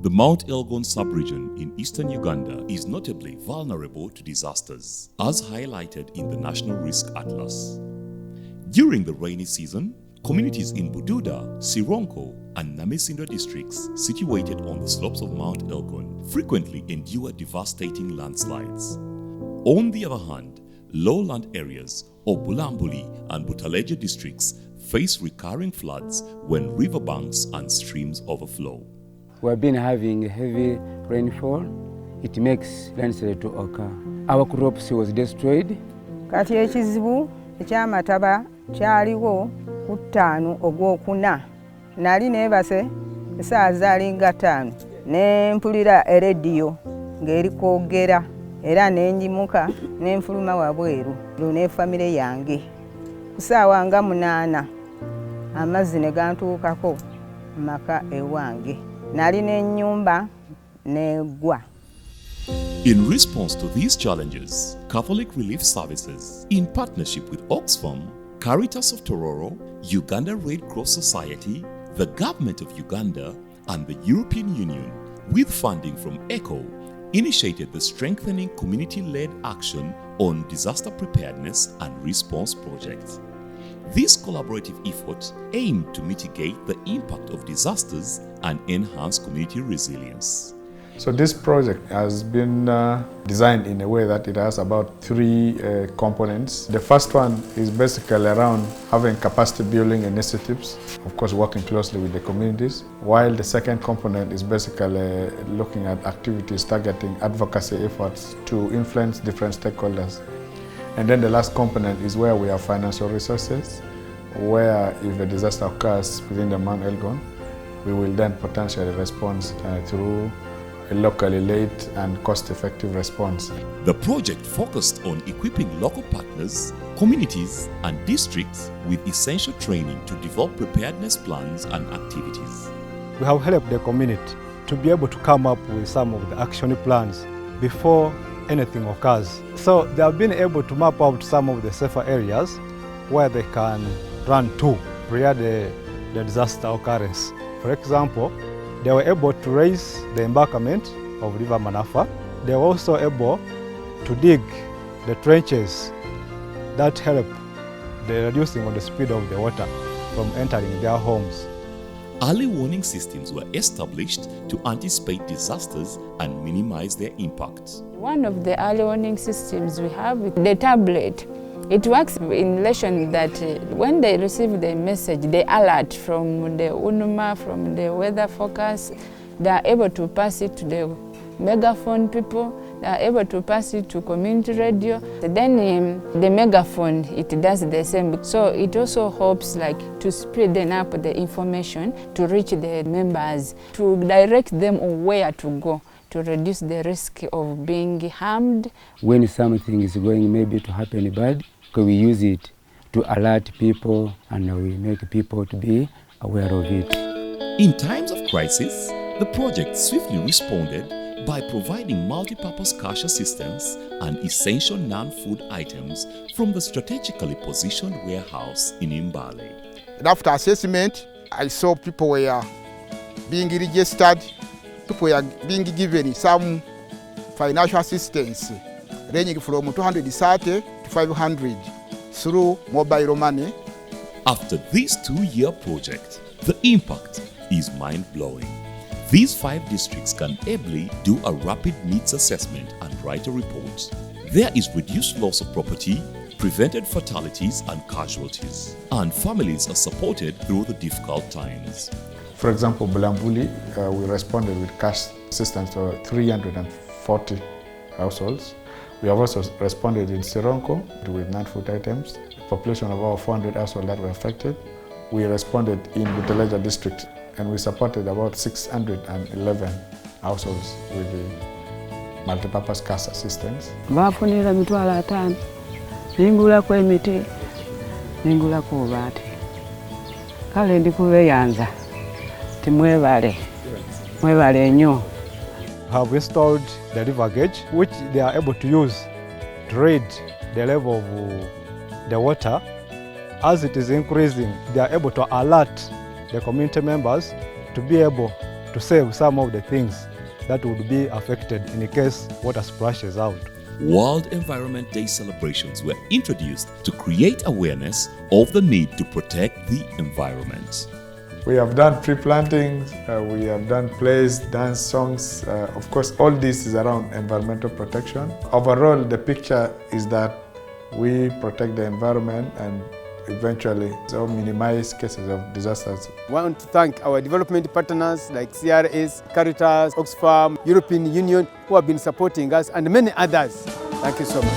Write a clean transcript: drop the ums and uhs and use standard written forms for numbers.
The Mount Elgon subregion in Eastern Uganda is notably vulnerable to disasters, as highlighted in the National Risk Atlas. During the rainy season, communities in Bududa, Sironko, and Namisindwa districts situated on the slopes of Mount Elgon frequently endure devastating landslides. On the other hand, lowland areas of Bulambuli and Butaleja districts face recurring floods when riverbanks and streams overflow. We have been having heavy rainfall. It makes landslides to occur. Our crops was destroyed. Kati ekizibu ekyamataba kyaliwo ku 5 Ogwokuna. Nali neebase essaawa zaalinga 5 ne mpulira erediyo ng'eri kwogera era ne njimuka ne nfuluma wabweru ne famire yange. Ku ssaawa nga 8 amazzi ne gantuukako maka ewange. Nali n'ennyumba n'eggwa. In response to these challenges, Catholic Relief Services, in partnership with Oxfam, Caritas of Tororo, Uganda Red Cross Society, the Government of Uganda, and the European Union, with funding from ECHO, initiated the Strengthening Community-Led Action on Disaster Preparedness and Response project. This collaborative effort aimed to mitigate the impact of disasters and enhance community resilience. So this project has been designed in a way that it has about 3 components. The first one is basically around having capacity building initiatives, of course working closely with the communities, while the second component is basically looking at activities targeting advocacy efforts to influence different stakeholders. And then the last component is where we have financial resources, where if a disaster occurs within the Mount Elgon, we will then potentially respond through a locally led and cost-effective response. The project focused on equipping local partners, communities, and districts with essential training to develop preparedness plans and activities. We have helped the community to be able to come up with some of the action plans before anything occurs. So they have been able to map out some of the safer areas where they can run to prior to the disaster occurrence. For example, they were able to raise the embankment of River Manafa. They were also able to dig the trenches that help the reducing of the speed of the water from entering their homes. Early warning systems were established to anticipate disasters and minimize their impact. One of the early warning systems we have is the tablet. It works in relation that when they receive the message, the alert from the UNUMA, from the weather forecast, they are able to pass it to the megaphone people, they are able to pass it to community radio. Then the megaphone, it does the same. So it also helps to spread up the information to reach the members, to direct them on where to go, to reduce the risk of being harmed. When something is going maybe to happen bad, we use it to alert people and we make people to be aware of it. In times of crisis, the project swiftly responded by providing multi-purpose cash assistance and essential non-food items from the strategically positioned warehouse in Mbale. And after assessment, I saw people were being registered, people were being given some financial assistance ranging from 230 to 500 through mobile money. After this 2-year project, the impact is mind-blowing. These 5 districts can ably do a rapid needs assessment and write a report. There is reduced loss of property, prevented fatalities and casualties, and families are supported through the difficult times. For example, Bulambuli, we responded with cash assistance to 340 households. We have also responded in Sironko with non-food items, a population of about 400 households that were affected. We responded in Butaleja district and we supported about 611 households with the multipurpose cash assistance. Bafunira mitwalo 5, ningulako emiti, ningulako obaati. Kale ndikubeyanza, timwebale, mwebale nnyo. Have installed the river gauge, which they are able to use to read the level of the water. As it is increasing, they are able to alert the community members to be able to to save some of the things that would be affected in case water splashes out. World Environment Day celebrations were introduced to create awareness of the need to protect the environment. We have done tree plantings, we have done plays, dance, songs. Of course, all this is around environmental protection. Overall, the picture is that we protect the environment and eventually minimize cases of disasters. I want to thank our development partners like CRS, Caritas, Oxfam, European Union who have been supporting us and many others. Thank you so much.